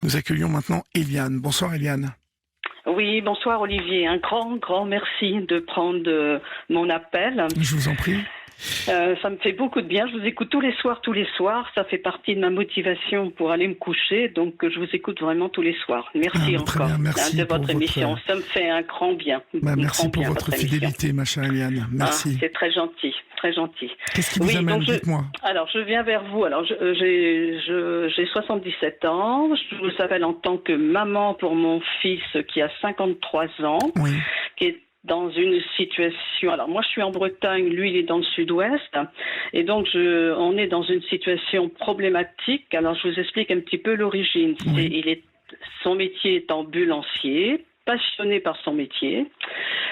Nous accueillons maintenant Eliane. Bonsoir Eliane. Oui, bonsoir Olivier. Un grand merci de prendre mon appel. Je vous en prie. Ça me fait beaucoup de bien. Je vous écoute tous les soirs. Ça fait partie de ma motivation pour aller me coucher. Donc, je vous écoute vraiment tous les soirs. Merci encore bien, merci de votre émission. votre... Ça me fait un grand bien. Merci pour votre fidélité, ma chère Eliane. Merci. C'est très gentil, très gentil. Qu'est-ce qui vous amène? Dites-moi. Alors, je viens vers vous. Alors, j'ai 77 ans. Je vous appelle en tant que maman pour mon fils qui a 53 ans, oui. qui est dans une situation... Alors, moi, je suis en Bretagne, lui, il est dans le sud-ouest. Et donc, on est dans une situation problématique. Alors, je vous explique un petit peu l'origine. Oui. Son métier est ambulancier, passionné par son métier.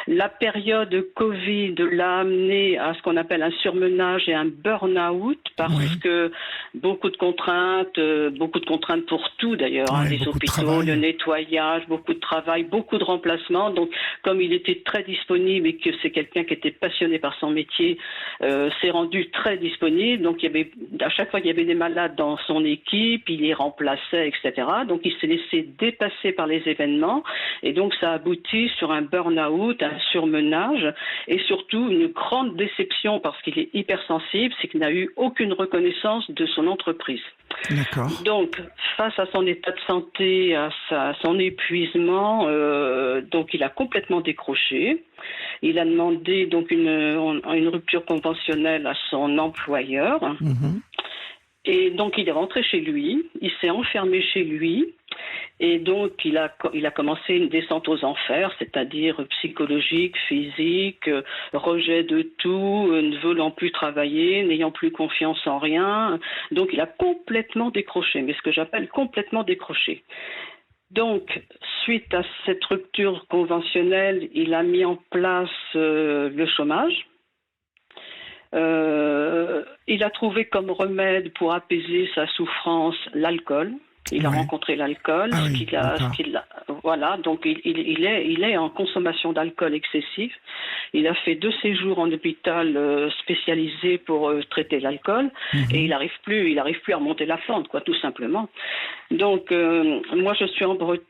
La période Covid l'a amené à ce qu'on appelle un surmenage et un burn-out parce que beaucoup de contraintes pour tout d'ailleurs, les hôpitaux, le nettoyage, beaucoup de travail, beaucoup de remplacements. Donc, comme il était très disponible et que c'est quelqu'un qui était passionné par son métier, s'est rendu très disponible. Donc, à chaque fois qu'il y avait des malades dans son équipe, il les remplaçait, etc. Donc, il s'est laissé dépasser par les événements et donc ça aboutit sur un burn-out, un surmenage et surtout une grande déception parce qu'il est hypersensible, c'est qu'il n'a eu aucune reconnaissance de son entreprise. D'accord. Donc, face à son état de santé, à son épuisement, donc il a complètement décroché. Il a demandé donc une rupture conventionnelle à son employeur. Mm-hmm. Et donc, il est rentré chez lui, il s'est enfermé chez lui, et donc, il a commencé une descente aux enfers, c'est-à-dire psychologique, physique, rejet de tout, ne voulant plus travailler, n'ayant plus confiance en rien. Donc, il a complètement décroché, mais ce que j'appelle complètement décroché. Donc, suite à cette rupture conventionnelle, il a mis en place le chômage. Il a trouvé comme remède pour apaiser sa souffrance l'alcool. Il a rencontré l'alcool. Voilà, donc il est en consommation d'alcool excessif. Il a fait 2 séjours en hôpital spécialisé pour traiter l'alcool et il n'arrive plus à remonter la pente, quoi, tout simplement. Donc moi je suis en Bretagne.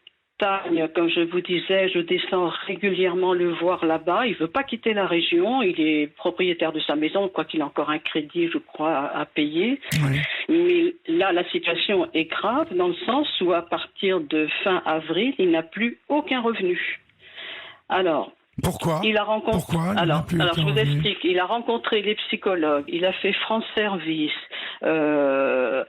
Comme je vous disais, je descends régulièrement le voir là-bas. Il ne veut pas quitter la région. Il est propriétaire de sa maison, quoiqu'il a encore un crédit, je crois, à payer. Oui. Mais là, la situation est grave dans le sens où, à partir de fin avril, il n'a plus aucun revenu. Alors... Pourquoi? Alors, je vous explique. Il a rencontré les psychologues, il a fait France Service,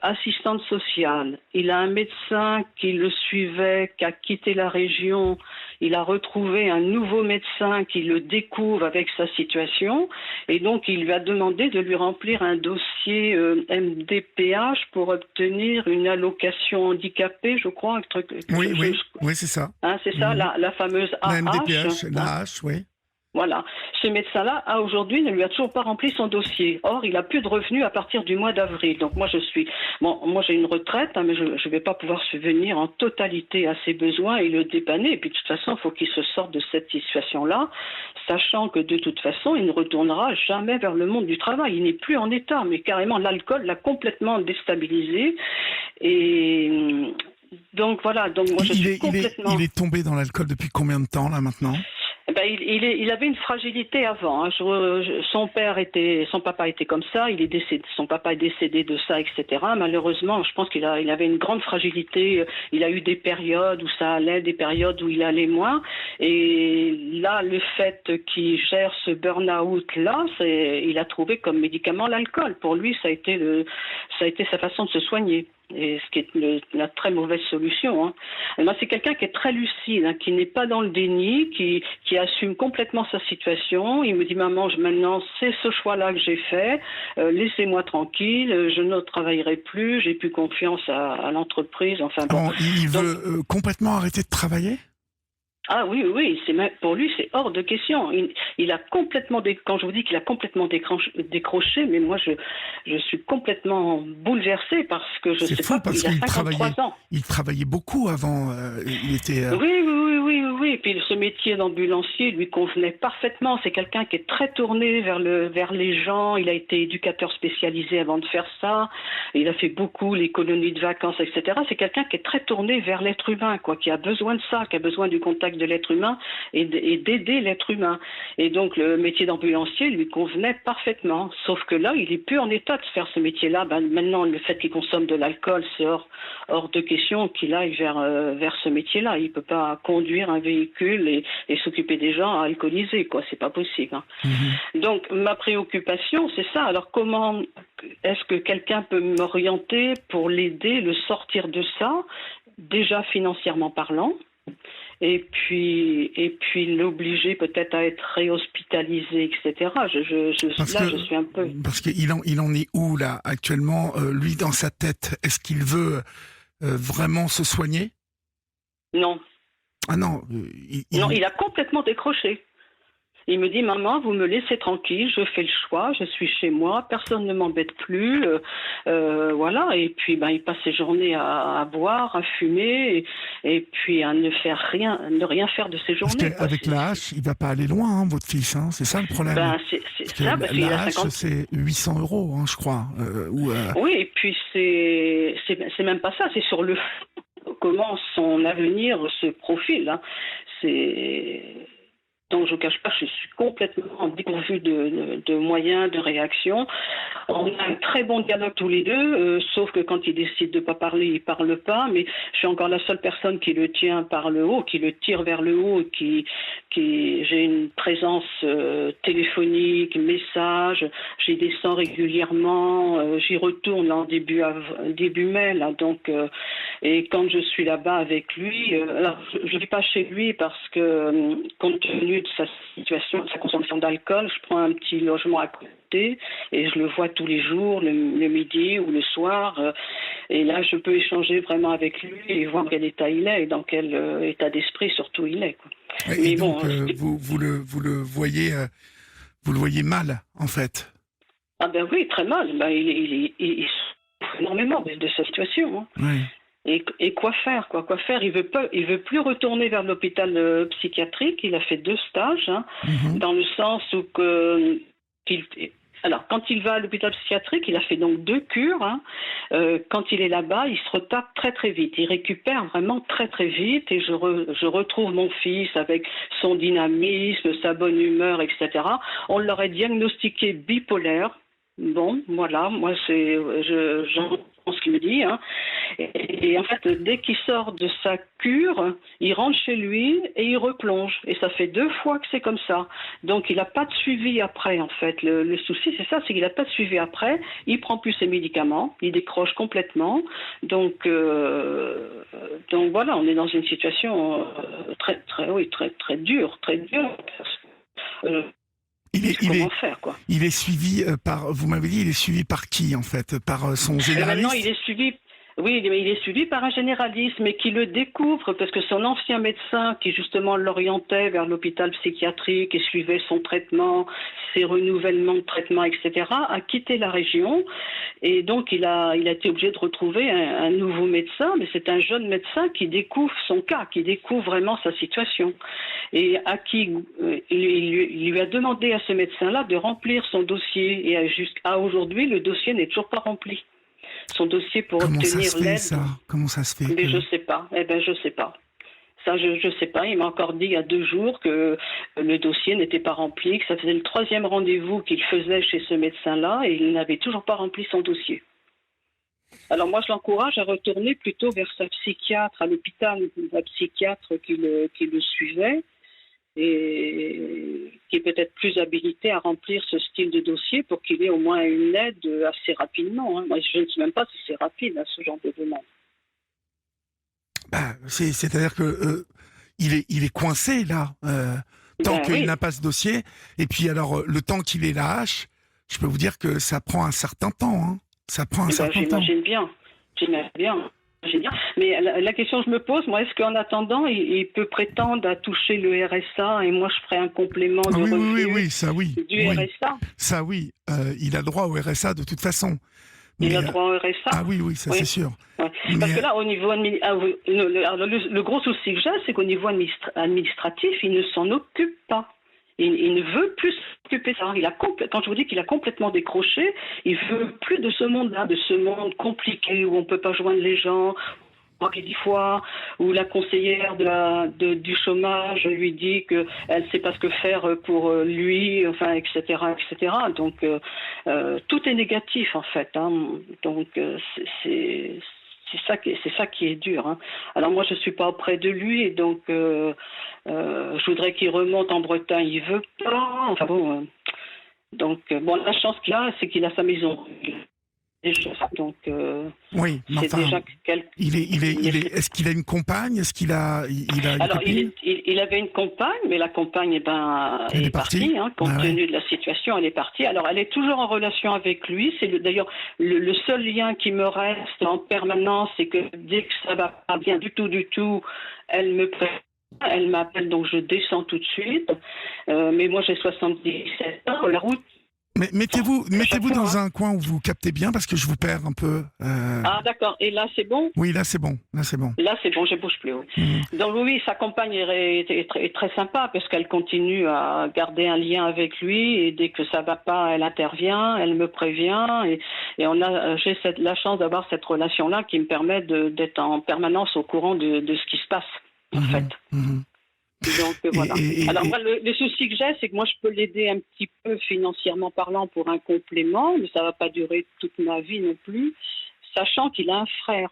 assistante sociale. Il a un médecin qui le suivait, qui a quitté la région. Il a retrouvé un nouveau médecin qui le découvre avec sa situation. Et donc, il lui a demandé de lui remplir un dossier MDPH pour obtenir une allocation handicapée, je crois. Oui, c'est ça. C'est ça, la fameuse AH. La MDPH, l'AH, oui. Voilà. Ce médecin-là, aujourd'hui, ne lui a toujours pas rempli son dossier. Or, il n'a plus de revenus à partir du mois d'avril. Donc, moi, j'ai une retraite, mais je ne vais pas pouvoir subvenir en totalité à ses besoins et le dépanner. Et puis, de toute façon, il faut qu'il se sorte de cette situation-là, sachant que, de toute façon, il ne retournera jamais vers le monde du travail. Il n'est plus en état, mais carrément, l'alcool l'a complètement déstabilisé. Et... donc, voilà. Donc, moi, il est tombé dans l'alcool depuis combien de temps, là, maintenant ? Il avait une fragilité avant. Son papa était comme ça. Il est décédé. Son papa est décédé de ça, etc. Malheureusement, je pense qu'il avait une grande fragilité. Il a eu des périodes où ça allait, des périodes où il allait moins. Et là, le fait qu'il gère ce burn-out là, il a trouvé comme médicament l'alcool. Pour lui, ça a été sa façon de se soigner. Et ce qui est la très mauvaise solution. Moi, c'est quelqu'un qui est très lucide, qui n'est pas dans le déni, qui assume complètement sa situation. Il me dit, maman, maintenant, c'est ce choix-là que j'ai fait. Laissez-moi tranquille. Je ne travaillerai plus. J'ai plus confiance à l'entreprise. Enfin bon. Il veut complètement arrêter de travailler ? Ah oui, pour lui, c'est hors de question. Il a complètement, quand je vous dis qu'il a complètement décroché, mais moi, je suis complètement bouleversée parce que il a 53 ans. Il travaillait beaucoup avant. Il était. oui, et puis ce métier d'ambulancier lui convenait parfaitement. C'est quelqu'un qui est très tourné vers les gens. Il a été éducateur spécialisé avant de faire ça. Il a fait beaucoup les colonies de vacances, etc. C'est quelqu'un qui est très tourné vers l'être humain, quoi, qui a besoin de ça, qui a besoin du contact de l'être humain et d'aider l'être humain. Et donc le métier d'ambulancier lui convenait parfaitement. Sauf que là, il est plus en état de faire ce métier-là. Maintenant, le fait qu'il consomme de l'alcool, c'est hors de question qu'il aille vers ce métier-là. Il peut pas conduire un véhicule et s'occuper des gens alcoolisés, quoi. C'est pas possible. Hein. Donc ma préoccupation, c'est ça. Alors comment est-ce que quelqu'un peut m'orienter pour l'aider, le sortir de ça, déjà financièrement parlant, et puis l'obliger peut-être à être réhospitalisé, etc. Je suis un peu... Parce qu'il en est où, là, actuellement, lui, dans sa tête? Est-ce qu'il veut vraiment se soigner? Non. Ah non, Non, il a complètement décroché. Il me dit, maman, vous me laissez tranquille, je fais le choix, je suis chez moi, personne ne m'embête plus, voilà. Et puis, il passe ses journées à boire, à fumer, et puis à ne rien faire de ses journées. Parce qu'avec la hache, il va pas aller loin, hein, votre fils, hein, c'est ça le problème. C'est ça, parce qu'il la a hache, 50... c'est 800 €, hein, je crois. Oui, et puis c'est même pas ça, c'est sur le comment son avenir se profile. Hein. Donc je ne cache pas, je suis complètement dépourvue de moyens, de réaction. On a un très bon dialogue tous les deux, sauf que quand il décide de ne pas parler, il ne parle pas. Mais je suis encore la seule personne qui le tient par le haut, qui le tire vers le haut, j'ai une présence téléphonique, message, j'y descends régulièrement, j'y retourne en début mai, là, donc, et quand je suis là-bas avec lui, alors je ne vais pas chez lui parce que, compte tenu de sa situation, de sa consommation d'alcool, je prends un petit logement à côté et je le vois tous les jours, le midi ou le soir, et là je peux échanger vraiment avec lui et voir quel état il est et dans quel état d'esprit surtout il est, quoi. Et Mais donc, bon, vous le voyez mal, en fait. Ah ben oui, très mal. Il souffre énormément de sa situation. Hein. Oui. Et quoi faire, quoi faire? Il veut plus retourner vers l'hôpital psychiatrique. Il a fait 2 stages, hein, dans le sens où alors, quand il va à l'hôpital psychiatrique, il a fait donc 2 cures. Hein. Quand il est là-bas, il se retape très très vite. Il récupère vraiment très très vite et je retrouve mon fils avec son dynamisme, sa bonne humeur, etc. On l'aurait diagnostiqué bipolaire. Bon, voilà, moi j'entends ce qu'il me dit, hein. Et en fait, dès qu'il sort de sa cure, il rentre chez lui et il replonge. Et ça fait 2 fois que c'est comme ça. Donc il n'a pas de suivi après, en fait. Le souci, c'est ça, c'est qu'il n'a pas de suivi après. Il prend plus ses médicaments, il décroche complètement. Donc voilà, on est dans une situation très très dure, très dure. Comment faire, quoi. Il est suivi vous m'avez dit, il est suivi par qui, en fait? Par son généraliste? Maintenant, il est suivi. Oui, il est suivi par un généraliste, mais qui le découvre parce que son ancien médecin, qui justement l'orientait vers l'hôpital psychiatrique et suivait son traitement, ses renouvellements de traitement, etc., a quitté la région. Et donc, il a été obligé de retrouver un nouveau médecin, mais c'est un jeune médecin qui découvre son cas, qui découvre vraiment sa situation. Et à qui il lui a demandé à ce médecin-là de remplir son dossier. Et jusqu'à aujourd'hui, le dossier n'est toujours pas rempli. Son dossier pour obtenir l'aide. Comment ça se fait? Mais je sais pas. Je sais pas. Ça, je sais pas. Il m'a encore dit il y a 2 jours que le dossier n'était pas rempli, que ça faisait le 3e rendez-vous qu'il faisait chez ce médecin-là et il n'avait toujours pas rempli son dossier. Alors moi, je l'encourage à retourner plutôt vers sa psychiatre à l'hôpital, la psychiatre qui le suivait et qui est peut-être plus habilité à remplir ce style de dossier pour qu'il ait au moins une aide assez rapidement. Hein. Moi, je ne sais même pas si c'est rapide, ce genre de demande. C'est-à-dire que il est coincé, là, tant qu'il n'a pas ce dossier. Et puis, alors, le temps qu'il ait la hache, je peux vous dire que ça prend un certain temps. Hein. Ça prend un certain temps. J'imagine bien. Mais la question que je me pose, moi, est-ce qu'en attendant, il peut prétendre à toucher le RSA et moi, je ferai un complément de revenu ça oui. du RSA? Ça oui, il a le droit au RSA de toute façon. Il a droit au RSA. Ah oui, ça c'est sûr. Ouais. Parce que là, au niveau le gros souci que j'ai, c'est qu'au niveau administratif, il ne s'en occupe pas. Il ne veut plus s'occuper de ça. Quand je vous dis qu'il a complètement décroché, il veut plus de ce monde-là, de ce monde compliqué où on peut pas joindre les gens. 10 fois, où la conseillère du chômage lui dit qu'elle ne sait pas ce que faire pour lui, enfin, etc., etc. Donc, tout est négatif, en fait. Hein. Donc, c'est ça qui est dur. Hein. Alors, moi, je ne suis pas auprès de lui, et donc, je voudrais qu'il remonte en Bretagne. Il ne veut pas. Enfin, bon. Donc, la chance qu'il a, c'est qu'il a sa maison. Donc, oui, mais c'est enfin, déjà est-ce qu'il a une compagne? Est-ce qu'il a, il a une Alors, copine? il avait une compagne, mais la compagne, elle est partie, hein, compte tenu de la situation, elle est partie. Alors, elle est toujours en relation avec lui. C'est d'ailleurs le seul lien qui me reste en permanence, c'est que dès que ça va pas bien du tout, elle me prévient. Elle m'appelle, donc je descends tout de suite. Mais moi, j'ai 77 ans. La route. Mais mettez-vous dans un coin où vous captez bien, parce que je vous perds un peu. Ah d'accord, et là c'est bon? Oui, là c'est bon. Là c'est bon, je bouge plus. Oui. Donc oui, sa compagne est très sympa, parce qu'elle continue à garder un lien avec lui, et dès que ça va pas, elle intervient, elle me prévient, et j'ai la chance d'avoir cette relation-là qui me permet d'être en permanence au courant de ce qui se passe, en fait. Donc voilà. Alors moi, le souci que j'ai, c'est que moi je peux l'aider un petit peu financièrement parlant pour un complément, mais ça va pas durer toute ma vie non plus, sachant qu'il a un frère.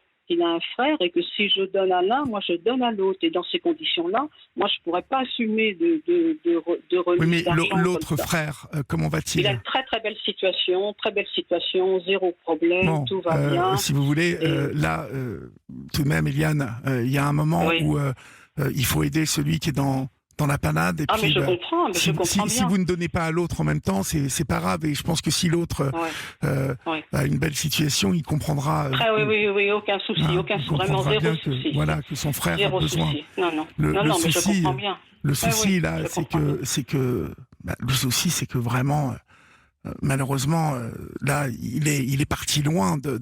Et que si je donne à l'un, moi je donne à l'autre. Et dans ces conditions-là, moi je pourrais pas assumer de remise. Oui, mais d'argent l'autre frère, comment va-t-il? Il a une très très belle situation, zéro problème, tout va bien. Si vous voulez, là, tout de même, Eliane, il y a un moment où il faut aider celui qui est dans la panade. Et puis, mais je comprends, bien. Si vous ne donnez pas à l'autre en même temps, c'est pas grave. Et je pense que si l'autre a une belle situation, il comprendra. Oui, aucun souci, vraiment zéro souci. Voilà, que son frère a besoin. Souci. Non, mais je comprends bien. Le souci là, c'est que le souci, c'est que vraiment. Malheureusement, là, il est parti loin de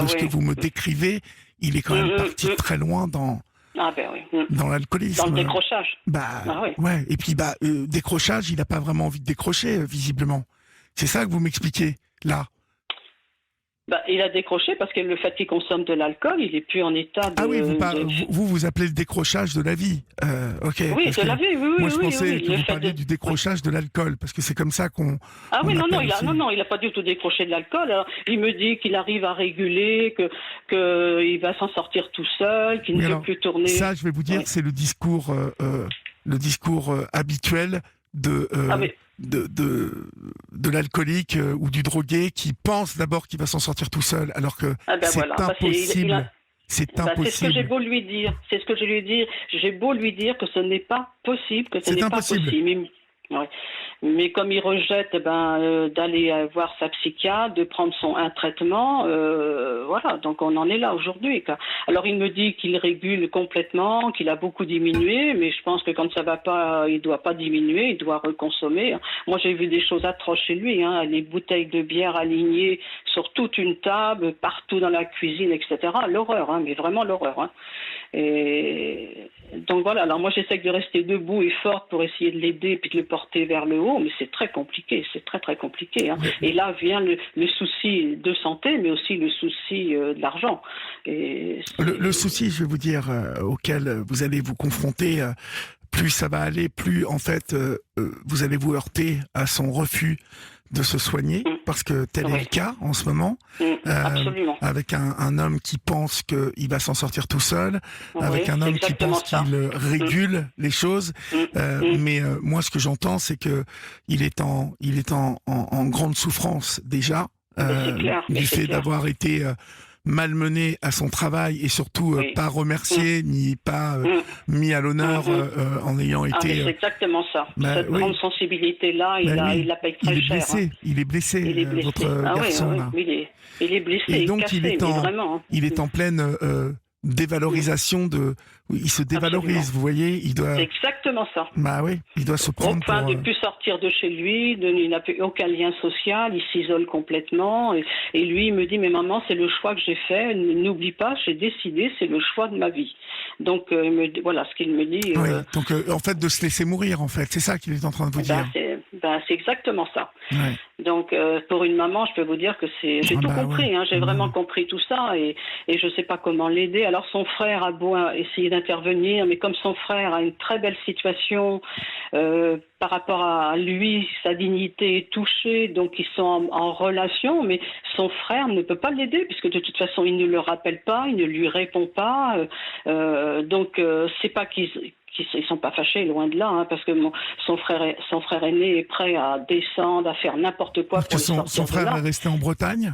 ce que vous me décrivez. Il est quand même parti très loin dans l'alcoolisme. Dans le décrochage. Ouais. Et puis, décrochage, il n'a pas vraiment envie de décrocher, visiblement. C'est ça que vous m'expliquez, là. Il a décroché parce que le fait qu'il consomme de l'alcool, il est plus en état de... Ah oui, vous appelez le décrochage de la vie. Ok. Oui, de la vie, oui. Moi, je pensais que vous parliez du décrochage de l'alcool, parce que c'est comme ça qu'on... Ah oui, il a pas du tout décroché de l'alcool. Alors, il me dit qu'il arrive à réguler, qu'il va s'en sortir tout seul, qu'il ne veut plus tourner. Ça, je vais vous dire, c'est le discours habituel de l'alcoolique ou du drogué qui pense d'abord qu'il va s'en sortir tout seul, alors que c'est impossible. C'est impossible. C'est ce que j'ai beau lui dire. J'ai beau lui dire que ce n'est pas possible, possible. Ouais. Mais comme il rejette d'aller voir sa psychiatre, de prendre un traitement, voilà, donc on en est là aujourd'hui. Alors il me dit qu'il régule complètement, qu'il a beaucoup diminué, mais je pense que quand ça va pas, il doit pas diminuer, il doit reconsommer. Moi j'ai vu des choses atroces chez lui, les bouteilles de bière alignées sur toute une table, partout dans la cuisine, etc. L'horreur, mais vraiment l'horreur. Et donc voilà, alors moi j'essaie de rester debout et forte pour essayer de l'aider puis de le porter vers le haut, mais c'est très compliqué, très compliqué. Et là vient le souci de santé, mais aussi le souci de l'argent. Et le souci, je vais vous dire, auquel vous allez vous confronter, plus ça va aller, plus en fait vous allez vous heurter à son refus de se soigner, parce que tel est le cas en ce moment, avec un homme qui pense qu'il va s'en sortir tout seul, avec un homme qui pense qu'il régule les choses, mais moi ce que j'entends, c'est que il est en grande souffrance déjà, du fait d'avoir été malmené à son travail et surtout pas remercié ni pas mis à l'honneur en ayant été... c'est exactement ça. Cette grande sensibilité-là, il la paye très cher. Il est blessé, votre garçon. Il est blessé, et donc cassé, il est en pleine dévalorisation il se dévalorise, Absolument. vous voyez, il doit. C'est exactement ça. Bah oui, il doit se prendre. Au point de ne plus sortir de chez lui, il n'a plus aucun lien social, il s'isole complètement. Et lui, il me dit, mais maman, c'est le choix que j'ai fait. N'oublie pas, j'ai décidé, c'est le choix de ma vie. Donc, voilà ce qu'il me dit. Oui, donc en fait, de se laisser mourir, en fait, c'est ça qu'il est en train de vous dire. C'est exactement ça. Ouais. Donc, pour une maman, je peux vous dire que j'ai tout compris. Ouais. J'ai vraiment compris tout ça et je ne sais pas comment l'aider. Alors, son frère a beau essayer d'intervenir, mais comme son frère a une très belle situation par rapport à lui, sa dignité est touchée, donc ils sont en relation, mais son frère ne peut pas l'aider puisque de toute façon, il ne le rappelle pas, il ne lui répond pas. Donc, c'est pas qu'ils sont pas fâchés, loin de là, hein, parce que son frère aîné est prêt à descendre, à faire n'importe quoi. Parce que son frère est resté en Bretagne.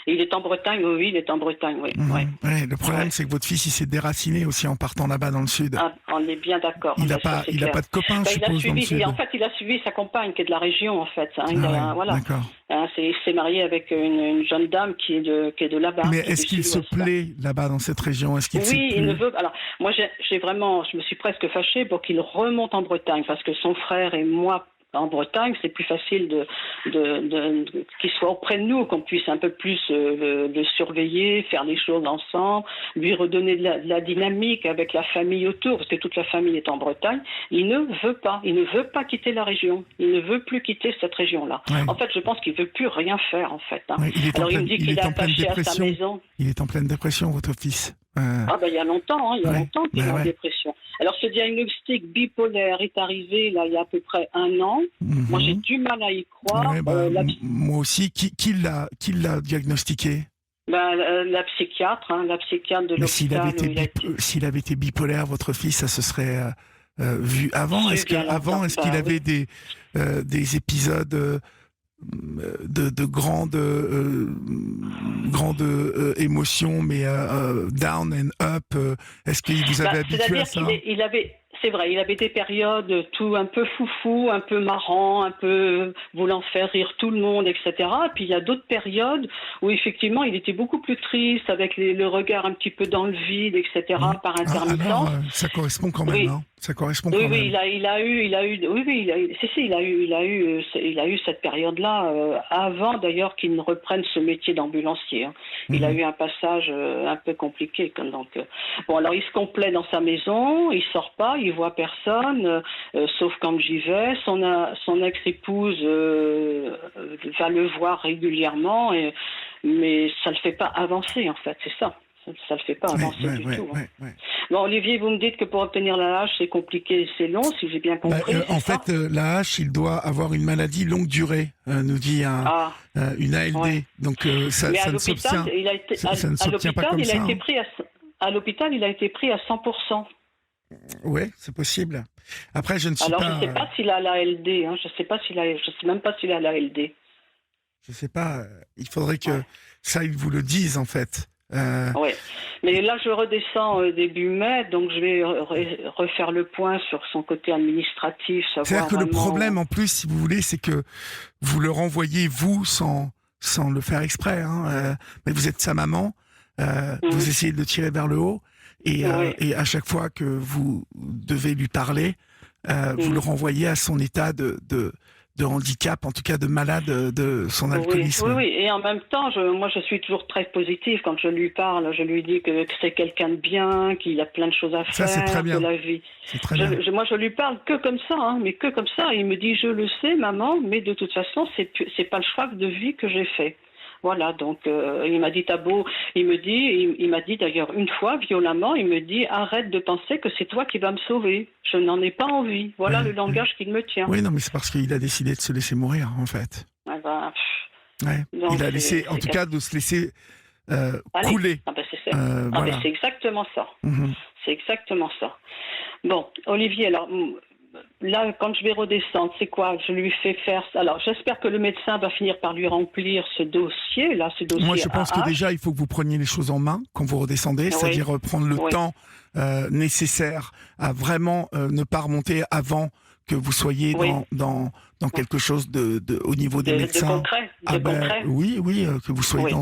Il est en Bretagne, oui, il est en Bretagne, oui. Ouais, le problème, c'est que votre fils, il s'est déraciné aussi en partant là-bas dans le sud. Ah, on est bien d'accord. Il n'a pas de copains, je suppose, dans le sud. En fait, il a suivi sa compagne qui est de la région, en fait. Voilà. D'accord. Il s'est marié avec une jeune dame qui est de là-bas. Mais est-ce qu'il se plaît là-bas dans cette région? Oui, il ne veut. Alors, moi, je me suis presque fâchée pour qu'il remonte en Bretagne, parce que son frère et moi. En Bretagne, c'est plus facile qu'il soit auprès de nous, qu'on puisse un peu plus le surveiller, faire les choses ensemble, lui redonner de la dynamique avec la famille autour, parce que toute la famille est en Bretagne. Il ne veut pas quitter la région. Il ne veut plus quitter cette région-là. Ouais. En fait, je pense qu'il ne veut plus rien faire, en fait. Hein. Ouais, il me dit qu'il est attaché à sa maison. Il est en pleine dépression, votre fils. Il y a longtemps, longtemps qu'il est en dépression. Alors, ce diagnostic bipolaire est arrivé là il y a à peu près 1 an. Moi, j'ai du mal à y croire. Moi aussi. Qui l'a diagnostiqué? La psychiatre de l'hôpital. S'il avait été bipolaire, votre fils, ça se serait vu avant. Est-ce qu'il avait des épisodes de grandes émotions, mais down and up? Est-ce qu'il vous avait habitué à ça? C'est vrai, il avait des périodes tout un peu foufou, un peu marrant, un peu voulant faire rire tout le monde, etc. Et puis il y a d'autres périodes où effectivement il était beaucoup plus triste, avec le regard un petit peu dans le vide, etc. Par intermittence. Alors, ça correspond quand même, oui. Hein. Ça correspond quand même. Oui, il a eu cette période-là avant d'ailleurs qu'il ne reprenne ce métier d'ambulancier. Hein. Il a eu un passage un peu compliqué. Donc, alors il se complaît dans sa maison, il sort pas, il voit personne, sauf quand j'y vais. Son ex-épouse va le voir régulièrement, mais ça le fait pas avancer en fait, c'est ça. Ça le fait pas avancer du tout. Ouais. Bon, Olivier, vous me dites que pour obtenir la hache, c'est compliqué, c'est long, si j'ai bien compris. En fait, la hache, il doit avoir une maladie longue durée, nous dit une ALD. Ouais. Donc ça ne s'obtient pas comme ça. À l'hôpital, il a été pris à 100%. Oui, c'est possible. Après, je ne sais pas... pas... Alors, je ne sais pas s'il a l'ALD. Hein. Je sais même pas s'il a l'ALD. Je ne sais pas. Il faudrait que ça, ils vous le disent, en fait. Oui, mais là je redescends début mai, donc je vais refaire le point sur son côté administratif. C'est-à-dire que le problème en plus, si vous voulez, c'est que vous le renvoyez vous sans le faire exprès, hein, mais vous êtes sa maman, vous essayez de le tirer vers le haut, et à chaque fois que vous devez lui parler, vous le renvoyez à son état de handicap, en tout cas de malade de son alcoolisme. Oui, et en même temps, moi je suis toujours très positive quand je lui parle. Je lui dis que c'est quelqu'un de bien, qu'il a plein de choses à faire, c'est très bien. De la vie. C'est très bien. Moi je lui parle que comme ça, hein, mais que comme ça. Il me dit, je le sais, maman, mais de toute façon, c'est pas le choix de vie que j'ai fait. Voilà, donc il m'a dit il m'a dit d'ailleurs une fois violemment, il me dit arrête de penser que c'est toi qui vas me sauver. Je n'en ai pas envie. Voilà le langage qu'il me tient. Oui, non, mais c'est parce qu'il a décidé de se laisser mourir, en fait. Donc, il a laissé, en tout cas, de se laisser couler. Voilà. C'est exactement ça. C'est exactement ça. Bon, Olivier, alors. Là, quand je vais redescendre, c'est quoi? Je lui fais faire... Alors, j'espère que le médecin va finir par lui remplir ce dossier. Moi, je pense que déjà, il faut que vous preniez les choses en main quand vous redescendez, c'est-à-dire prendre le temps nécessaire à vraiment ne pas remonter avant que vous soyez dans quelque chose au niveau des médecins. De concret. Concret. Oui, que vous soyez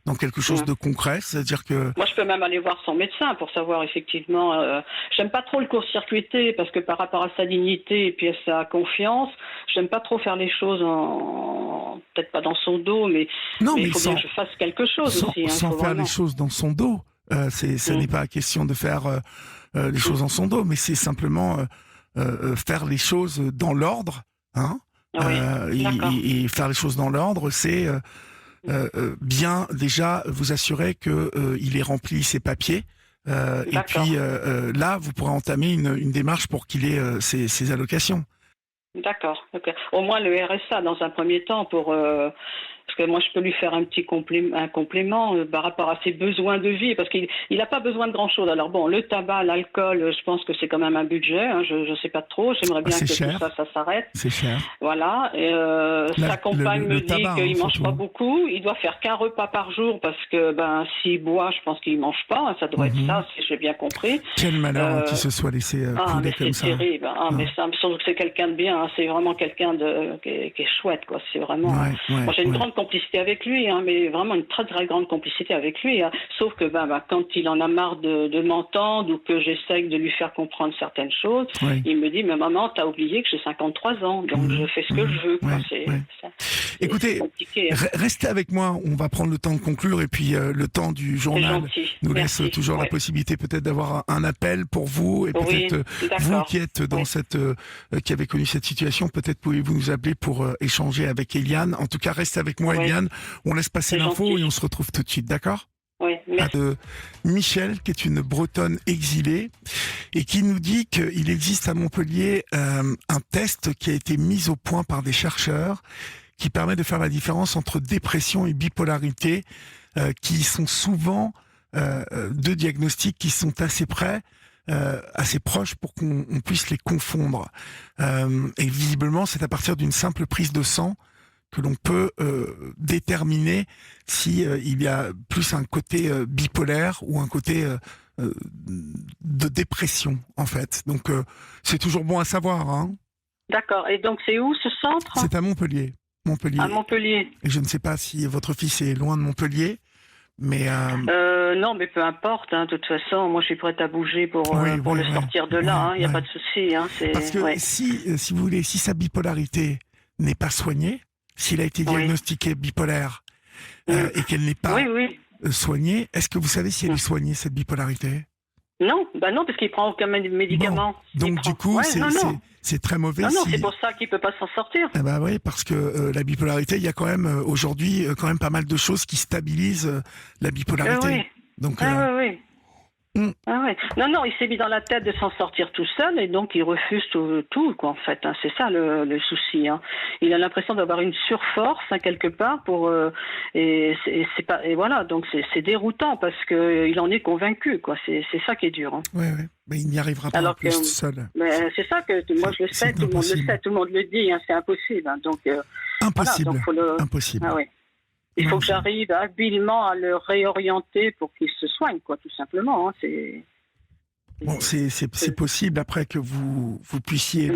dans quelque chose de concret, c'est-à-dire que... Moi, je peux même aller voir son médecin pour savoir effectivement... j'aime pas trop le court-circuiter parce que par rapport à sa dignité et puis à sa confiance, j'aime pas trop faire les choses peut-être pas dans son dos, mais il faut bien que je fasse quelque chose aussi. Sans faire les choses dans son dos. Ce n'est pas question de faire les choses dans son dos, mais c'est simplement faire les choses dans l'ordre. Hein, et faire les choses dans l'ordre, c'est bien déjà vous assurer que il ait rempli ses papiers. Et puis là, vous pourrez entamer une démarche pour qu'il ait ses allocations. D'accord. Au moins le RSA dans un premier temps pour... parce que moi, je peux lui faire un complément par rapport à ses besoins de vie, parce qu'il n'a pas besoin de grand-chose. Alors bon, le tabac, l'alcool, je pense que c'est quand même un budget. Hein, je ne sais pas trop. J'aimerais bien que cher. tout ça s'arrête. C'est cher. Voilà. Sa compagne me dit qu'il ne mange pas beaucoup. Il doit faire qu'un repas par jour, parce que s'il boit, je pense qu'il ne mange pas. Ça doit être ça, si j'ai bien compris. Quel malheur qu'il se soit laissé couler comme ça. C'est terrible. Mais ça me semble que c'est quelqu'un de bien. Hein, c'est vraiment quelqu'un qui est chouette, quoi. C'est vraiment... moi, j'ai une grande complicité avec lui, hein, mais vraiment une très très grande complicité avec lui. Hein. Sauf que quand il en a marre de m'entendre ou que j'essaye de lui faire comprendre certaines choses, il me dit mais maman, t'as oublié que j'ai 53 ans, donc je fais ce que je veux. Quoi. Écoutez, restez avec moi, on va prendre le temps de conclure et puis le temps du journal nous laisse toujours la possibilité peut-être d'avoir un appel pour vous et peut-être vous qui êtes dans qui avez connu cette situation, peut-être pouvez-vous nous appeler pour échanger avec Eliane. En tout cas, restez avec moi, Eliane. On laisse passer l'info et on se retrouve tout de suite, d'accord ? Oui, merci. De Michel, qui est une Bretonne exilée et qui nous dit qu'il existe à Montpellier un test qui a été mis au point par des chercheurs qui permet de faire la différence entre dépression et bipolarité, qui sont souvent deux diagnostics qui sont assez proches pour qu'on puisse les confondre. Et visiblement, c'est à partir d'une simple prise de sang que l'on peut déterminer si il y a plus un côté bipolaire ou un côté de dépression, en fait. Donc, c'est toujours bon à savoir. Hein. D'accord. Et donc, c'est où ce centre ? C'est à Montpellier. À Montpellier. Et je ne sais pas si votre fils est loin de Montpellier, mais... non, mais peu importe. Hein, de toute façon, moi, je suis prête à bouger pour le sortir de là. Il n'y a pas de souci. Hein, parce que si vous voulez, si sa bipolarité n'est pas soignée, s'il a été diagnostiqué bipolaire et qu'elle n'est pas soignée, est-ce que vous savez si elle est soignée, cette bipolarité ? Non, non, parce qu'il prend aucun médicament. Bon, donc du coup, c'est très mauvais. Non, c'est pour ça qu'il peut pas s'en sortir. Eh ben oui, parce que la bipolarité, il y a quand même aujourd'hui pas mal de choses qui stabilisent la bipolarité. Donc, oui. Non, il s'est mis dans la tête de s'en sortir tout seul et donc il refuse tout quoi, en fait. Hein. C'est ça le souci. Hein. Il a l'impression d'avoir une surforce quelque part et voilà, donc c'est déroutant parce que il en est convaincu quoi. C'est ça qui est dur. Hein. Oui. Mais il n'y arrivera pas plus seul. C'est ça que moi je le sais, tout le monde le sait, tout le monde le dit. Hein. C'est impossible. Hein. Donc impossible. Voilà, donc impossible. Ah, oui. Il faut que j'arrive habilement à le réorienter pour qu'il se soigne, quoi, tout simplement. Hein. C'est possible après que vous puissiez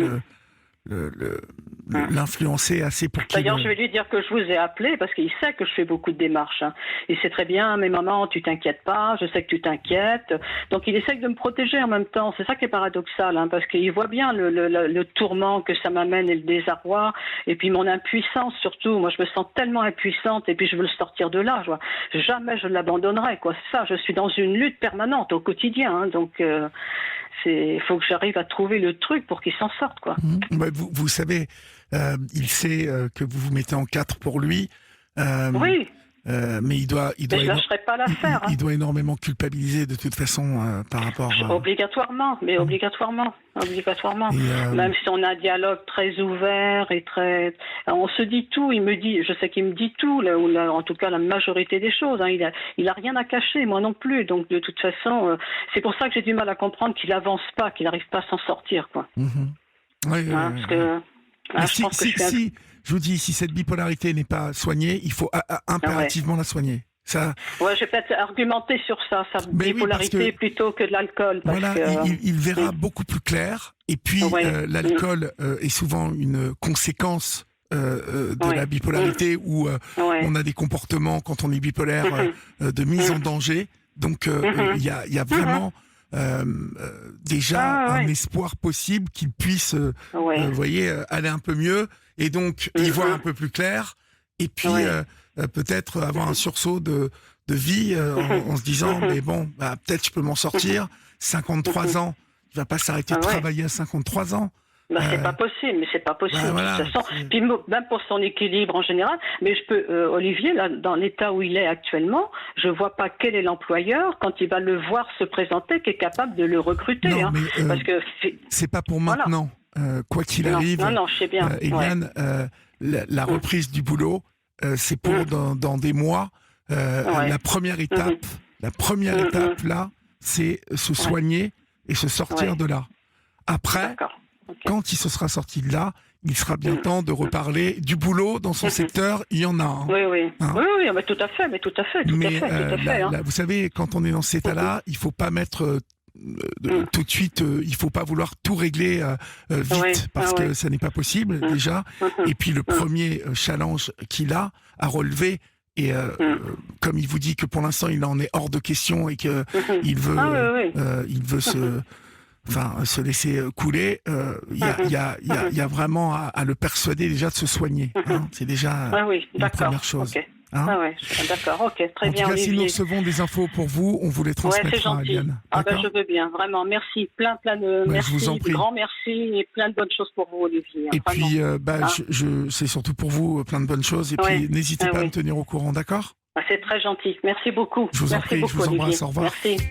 l'influencer assez pour qu'il... D'ailleurs, je vais lui dire que je vous ai appelé parce qu'il sait que je fais beaucoup de démarches. Hein. Il sait très bien, mais maman, tu t'inquiètes pas, je sais que tu t'inquiètes. Donc, il essaie de me protéger en même temps. C'est ça qui est paradoxal, hein, parce qu'il voit bien le tourment que ça m'amène et le désarroi. Et puis, mon impuissance, surtout. Moi, je me sens tellement impuissante et puis je veux le sortir de là. Jamais je l'abandonnerai, quoi. C'est ça, je suis dans une lutte permanente au quotidien. Hein, donc... il faut que j'arrive à trouver le truc pour qu'il s'en sorte, quoi. Vous savez, il sait que vous vous mettez en 4 pour lui. Oui. Mais il doit je lâcherai pas l'affaire. Il doit énormément culpabiliser de toute façon par rapport. Obligatoirement. Même si on a un dialogue très ouvert et très, on se dit tout. Il me dit, je sais qu'il me dit tout, en tout cas la majorité des choses. Hein. Il a rien à cacher, moi non plus. Donc de toute façon, c'est pour ça que j'ai du mal à comprendre qu'il avance pas, qu'il n'arrive pas à s'en sortir, quoi. Parce que. Je vous dis, si cette bipolarité n'est pas soignée, il faut impérativement la soigner. Ça... Ouais, je vais peut-être argumenter sur ça, sa bipolarité plutôt que de l'alcool. Voilà, il verra beaucoup plus clair. Et puis, l'alcool est souvent une conséquence de la bipolarité où on a des comportements, quand on est bipolaire, de mise en danger. Donc, il y a vraiment déjà un espoir possible qu'il puisse, vous voyez, aller un peu mieux. Et donc, y voir un peu plus clair. Et puis, peut-être avoir un sursaut de vie en se disant, mais bon, peut-être je peux m'en sortir. 53 ans, il va pas s'arrêter de travailler à 53 ans. C'est pas possible, mais c'est pas possible de toute façon. Puis même pour son équilibre en général, mais je peux, Olivier, là, dans l'état où il est actuellement, je vois pas quel est l'employeur quand il va le voir se présenter qui est capable de le recruter. Non, mais, parce que c'est pas pour maintenant. Quoi qu'il arrive, je sais bien. Eliane, la reprise du boulot, c'est pour dans des mois. La première étape, là, c'est se soigner et se sortir de là. Après, quand il se sera sorti de là, il sera bien temps de reparler du boulot dans son secteur. Il y en a. Hein. Oui, mais tout à fait, Vous savez, quand on est dans cet état-là, il faut pas mettre tout de suite. Il faut pas vouloir tout régler vite parce que ça n'est pas possible déjà. Et puis le premier challenge qu'il a à relever. Et comme il vous dit que pour l'instant il en est hors de question et que il veut se laisser couler, il y a vraiment à le persuader déjà de se soigner. Hein. C'est déjà la première chose. Okay. Hein d'accord, ok, très bien. En tout cas, Olivier. si nous recevons des infos pour vous, on vous les transmettra, Eliane. Je veux bien, vraiment. Merci, plein de merci, je vous en prie. Grand merci et plein de bonnes choses pour vous, Olivier. Et puis, c'est surtout pour vous plein de bonnes choses. Et puis, n'hésitez pas à me tenir au courant, d'accord ? C'est très gentil. Merci beaucoup. Je vous en prie, je vous embrasse. Au revoir. Merci.